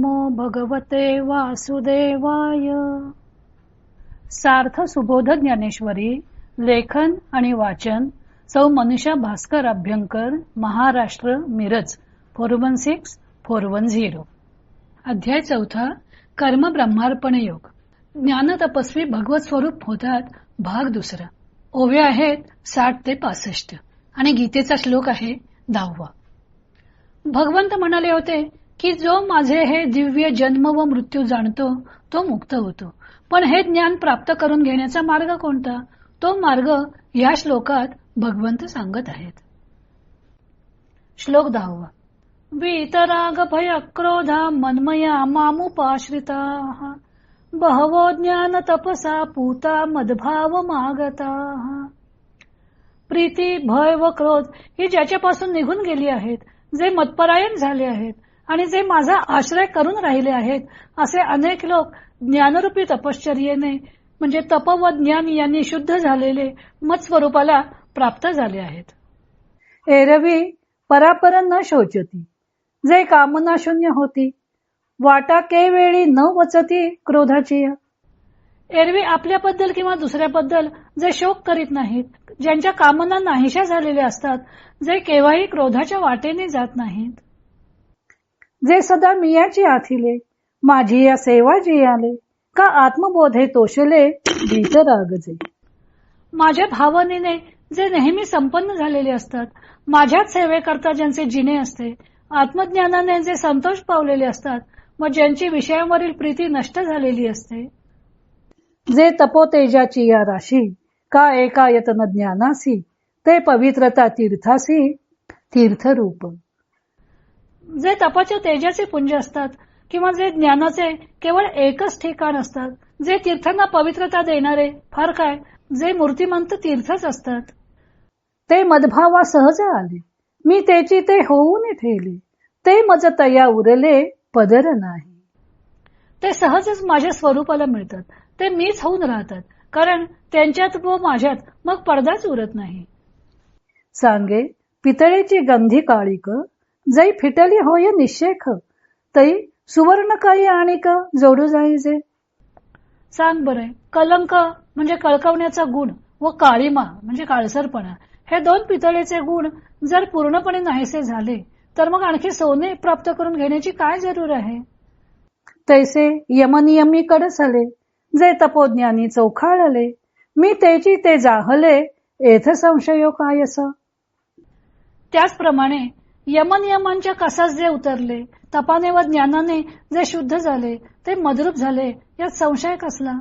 नमो भगवते वासुदेवाय. सार्थ सुबोध ज्ञानेश्वरी. लेखन आणि वाचन सौ मनीषा भास्कर अभ्यंकर, महाराष्ट्र, मिरज 416410. अध्याय 4. कर्म ब्रह्मार्पण योग. ज्ञान तपस्वी भगवत स्वरूप होतात. भाग 2. ओव्या आहेत 60 ते 65 आणि गीतेचा श्लोक आहे 10. भगवंत म्हणाले होते की जो माझे हे दिव्य जन्म व मृत्यू जाणतो तो मुक्त होतो. पण हे ज्ञान प्राप्त करून घेण्याचा मार्ग कोणता? तो मार्ग या श्लोकात भगवंत सांगत आहेत. श्लोक 10. वीतराग भय क्रोधा मन्मया मामुपाश्रिता बहवो ज्ञान तपसा पूता मदभाव मागता. प्रीती, भय व क्रोध ही ज्याच्यापासून निघून गेली आहेत, जे मतपरायण झाले आहेत आणि जे माझा आश्रय करून राहिले आहेत, असे अनेक लोक ज्ञानरूपी तपश्चर्येने म्हणजे तप व ज्ञान यांनी शुद्ध झालेले मत स्वरूपाला प्राप्त झाले आहेत. एरवी परापर न शोचती, जे कामना शून्य होती, वाटा केवेळी न वचती क्रोधाची. एरवी आपल्याबद्दल किंवा दुसऱ्याबद्दल जे शोक करीत नाहीत, ज्यांच्या कामना नाहीशा झालेल्या असतात, जे केव्हाही क्रोधाच्या वाटेने जात नाहीत, जे सदा मियाची आथिले, माझी या सेवा जी आले, का आत्मबोधे तोषले वीतरागजे. माझ्या भावनेने जे नेहमी संपन्न झालेले असतात, माझ्याच सेवेकरता ज्यांचे जिणे असते, आत्मज्ञानाने जे संतोष पावलेले असतात व ज्यांची विषयांवरील प्रीती नष्ट झालेली असते, जे तपोतेजाची या राशी, का एकायतन ज्ञानासी, ते पवित्रता तीर्थासी तीर्थरूप. जे तपाच्या तेजाचे पुंज असतात किंवा जे ज्ञानाचे केवळ एकच ठिकाण असतात, जे तीर्थांना पवित्रता देणारे, फार काय, जे मूर्तिमंत तीर्थच असतात, ते मदभावा सहज आले, मी तेची ते होऊन ठेले, ते मज तया उरले पदर नाही. ते सहजच माझ्या स्वरूपाला मिळतात, ते मीच होऊन राहतात, कारण त्यांच्यात व माझ्यात मग पडदाच उरत नाही. सांगे पितळेची गंधी काळिक, जै फिटली होय निशेख, तै सुवर्ण काही आणिक जोडू जाईजे. सांग बरे, कलंक म्हणजे कळकवण्याचा गुण व काळीमा म्हणजे काळसरपणा, हे दोन पितळेचे गुण जर पूर्णपणे नाहीसे झाले तर मग आणखी सोने प्राप्त करून घेण्याची काय जरूर आहे. तैसे यमनियमी कडसले, जे तपोज्ञानी चौखाळले, मी तेची ते जाहले, येथ संशयो कायस. त्याचप्रमाणे यमनियमांच्या कसास जे उतरले, तपाने व ज्ञानाने जे शुद्ध झाले, ते मद्रूप झाले, यात संशय कसला.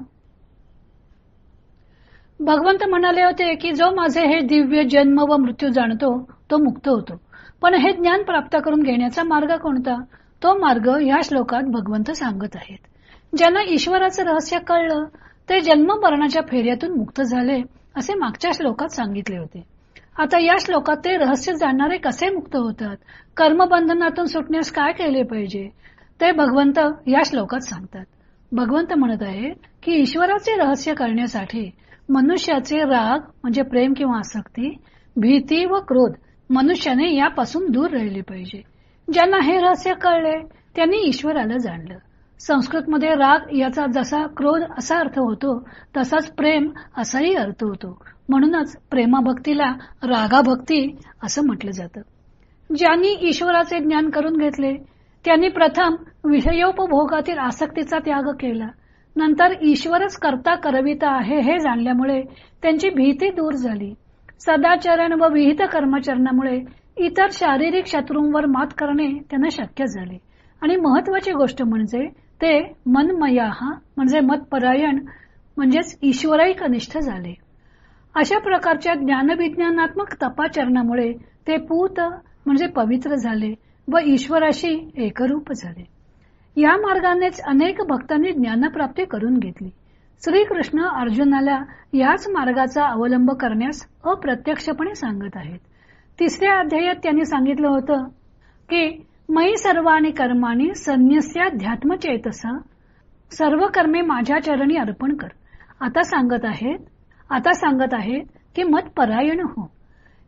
भगवंत म्हणाले होते की जो माझे हे दिव्य जन्म व मृत्यू जाणतो तो मुक्त होतो. पण हे ज्ञान प्राप्त करून घेण्याचा मार्ग कोणता? तो मार्ग या श्लोकात भगवंत सांगत आहेत. ज्यांना ईश्वराचं रहस्य कळलं ते जन्म मरणाच्या फेऱ्यातून मुक्त झाले, असे मागच्या श्लोकात सांगितले होते. आता या श्लोकात ते रहस्य जाणणारे कसे मुक्त होतात, कर्मबंधनातून सुटण्यास काय केले पाहिजे, ते भगवंत या श्लोकात सांगतात. भगवंत म्हणत आहे की ईश्वराचे रहस्य कळण्यासाठी मनुष्याचे राग म्हणजे प्रेम किंवा आसक्ती, भीती व क्रोध मनुष्याने यापासून दूर राहिले पाहिजे. ज्यांना हे रहस्य कळले त्यांनी ईश्वराला जाणलं. संस्कृतमध्ये राग याचा जसा क्रोध असा अर्थ होतो, तसाच प्रेम असाही अर्थ होतो. म्हणूनच प्रेमाभक्तीला रागाभक्ती असं म्हटलं जातं. ज्यांनी ईश्वराचे ज्ञान करून घेतले त्यांनी प्रथम विषयोपभोगातील आसक्तीचा त्याग केला. नंतर ईश्वरच करता करविता आहे हे जाणल्यामुळे त्यांची भीती दूर झाली. सदाचरण व विहित कर्माचरणामुळे इतर शारीरिक शत्रूंवर मात करणे त्यांना शक्य झाले. आणि महत्वाची गोष्ट म्हणजे ते मनमयाहा म्हणजे मतपरायण म्हणजेच ईश्वरैकनिष्ठ झाले. अशा प्रकारच्या ज्ञानविज्ञानात्मक तपाचरणामुळे ते पूत म्हणजे पवित्र झाले व ईश्वराशी एकरूप झाले. या मार्गानेच अनेक भक्तांनी ज्ञानप्राप्ती करून घेतली. श्रीकृष्ण अर्जुनाला याच मार्गाचा अवलंब करण्यास अप्रत्यक्षपणे सांगत आहेत. 3ऱ्या अध्यायात त्यांनी सांगितलं होतं की मयी सर्वाणी कर्माणी संन्यस्याध्यात्मचेतसा, सर्व कर्मे माझ्या चरणी अर्पण कर. आता सांगत आहेत की मतपरायण हो.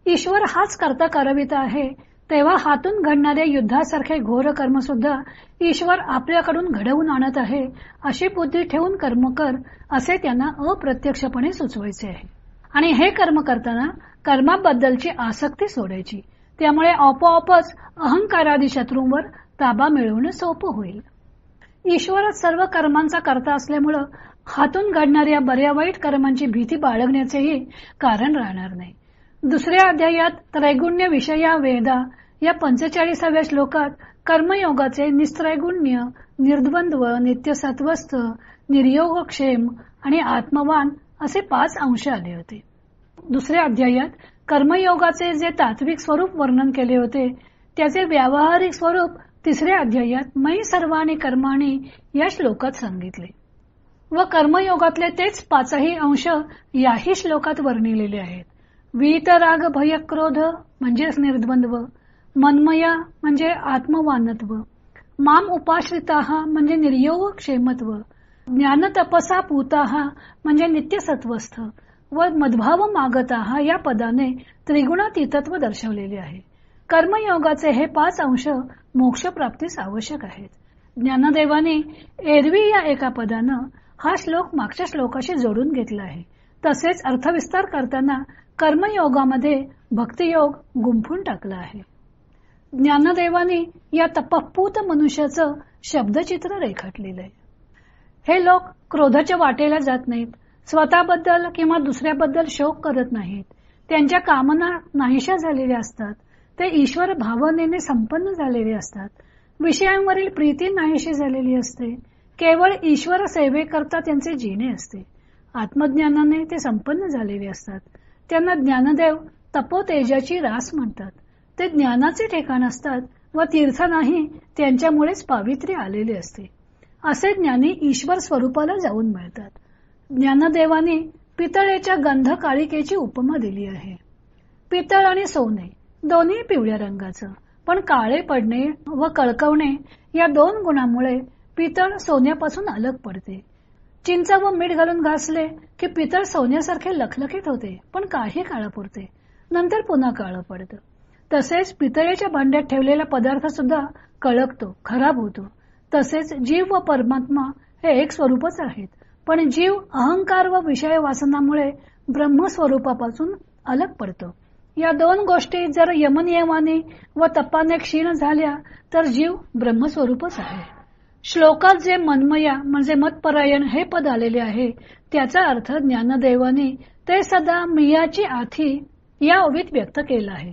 ईश्वर हाच करता करविता आहे, तेव्हा हातून घडणारे युद्धासारखे घोर कर्म सुद्धा ईश्वर आपल्याकडून घडवून आणत आहे अशी बुद्धी ठेवून कर्म कर असे त्यांना अप्रत्यक्षपणे सुचवायचे आहे. आणि हे कर्म करताना कर्माबद्दलची आसक्ती सोडायची. त्यामुळे आपोआपच अहंकारादी शत्रूंवर ताबा मिळवणं सोपं होईल. ईश्वरच सर्व कर्मांचा कर्ता असल्यामुळं हातून घडणाऱ्या बऱ्या वाईट कर्मांची भीती बाळगण्याचेही कारण राहणार नाही. दुसऱ्या अध्यायात त्रैगुण्य विषया वेदा या 45व्या श्लोकात कर्मयोगाचे निस्त्रैगुण्य, निर्द्वंद्व, नित्यसत्वस्थ, निर्योगक्षेम आणि आत्मवान असे 5 अंश आले होते. दुसऱ्या अध्यायात कर्मयोगाचे जे तात्विक स्वरूप वर्णन केले होते त्याचे व्यावहारिक स्वरूप तिसऱ्या अध्यायात मयि सर्वाणि कर्माणि या श्लोकात सांगितले व कर्मयोगातले तेच 5ही अंश याही श्लोकात वर्णिलेले आहेत. वीतराग भय क्रोध म्हणजेच निर्द्वंद्व, मनमया म्हणजे आत्मवानत्व, माम उपाश्रिताः म्हणजे निर्योग क्षेमत्व, ज्ञान तपसा पूताः म्हणजे नित्यसत्वस्थ व मद्भाव मागताः या पदाने त्रिगुणातीतत्व दर्शवलेले आहे. कर्मयोगाचे हे 5 अंश मोक्षप्राप्तीस आवश्यक आहेत. ज्ञानदेवाने एरवी या एका पदानं हा श्लोक मागच्या श्लोकाशी जोडून घेतला आहे. तसेच अर्थविस्तार करताना कर्मयोगामध्ये भक्तियोग गुंफून टाकला आहे. ज्ञानदेवाने या तपःपूत मनुष्याचं शब्दचित्र रेखाटलेलं आहे. हे लोक क्रोधाच्या वाटेला जात नाहीत, स्वतःबद्दल किंवा दुसऱ्याबद्दल शोक करत नाहीत, त्यांच्या कामना नाहीशा झालेल्या असतात, ते ईश्वर भावनेने संपन्न झालेले असतात, विषयांवरील प्रीती नाहीशी झालेली असते, केवळ ईश्वर सेवेकरता त्यांचे जीणे असते, आत्मज्ञानाने ते संपन्न झालेले असतात. त्यांना ज्ञानदेव तपोतेजाची रास म्हणतात. ते ज्ञानाचे ठिकाण असतात व तीर्थ नाही त्यांच्यामुळेच पावित्र्य आलेले असते. असे ज्ञानी ईश्वर स्वरूपाला जाऊन मिळतात. ज्ञानदेवाने पितळेच्या गंध काळिकेची उपमा दिली आहे. पितळ आणि सोने दोन्ही पिवळ्या रंगाचं, पण काळे पडणे व कळकवणे या 2 गुणांमुळे पितळ सोन्यापासून अलग पडते. चिंच व मीठ घालून घासले की पितळ सोन्यासारखे लखलखीत होते, पण काही काळापुरते, नंतर पुन्हा काळं पडतं. तसेच पितळेच्या भांड्यात ठेवलेला पदार्थ सुद्धा कळकतो, खराब होतो. तसेच जीव व परमात्मा हे एक स्वरूपच आहेत, पण जीव अहंकार व विषय वासनामुळे ब्रह्मस्वरूपापासून अलग पडतो. या 2 गोष्टी जर यमनियमाने व तपाने क्षीण झाल्या तर जीव ब्रह्मस्वरूपच आहे. श्लोकात जे मनमया म्हणजे मतपरायण हे पद आलेले आहे त्याचा अर्थ ज्ञानदेवाने ते सदा मियाची आथी या ओवीत व्यक्त केला आहे.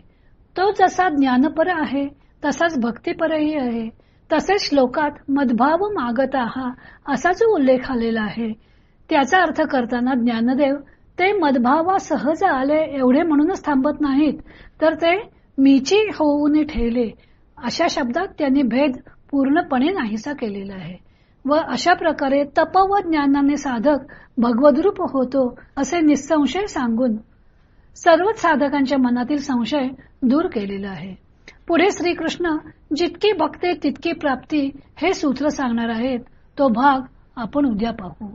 तो जसा ज्ञानपर आहे तसाच भक्तिपरही आहे. तसेच श्लोकात मद्भाव मागताः असा जो उल्लेख आलेला आहे त्याचा अर्थ करताना ज्ञानदेव ते मद्भावा सहज आले एवढे म्हणूनच थांबत नाहीत, तर ते मीची होऊन ठेवले अशा शब्दात त्यांनी भेद पूर्णपणे नाहीसा केलेला आहे. व अशा प्रकारे तप व ज्ञानाने साधक भगवद्रूप होतो असे निसंशय सांगून सर्वच साधकांच्या मनातील संशय दूर केलेला आहे. पुढे श्रीकृष्ण जितकी भक्ती तितकी प्राप्ती हे सूत्र सांगणार आहेत. तो भाग आपण उद्या पाहू.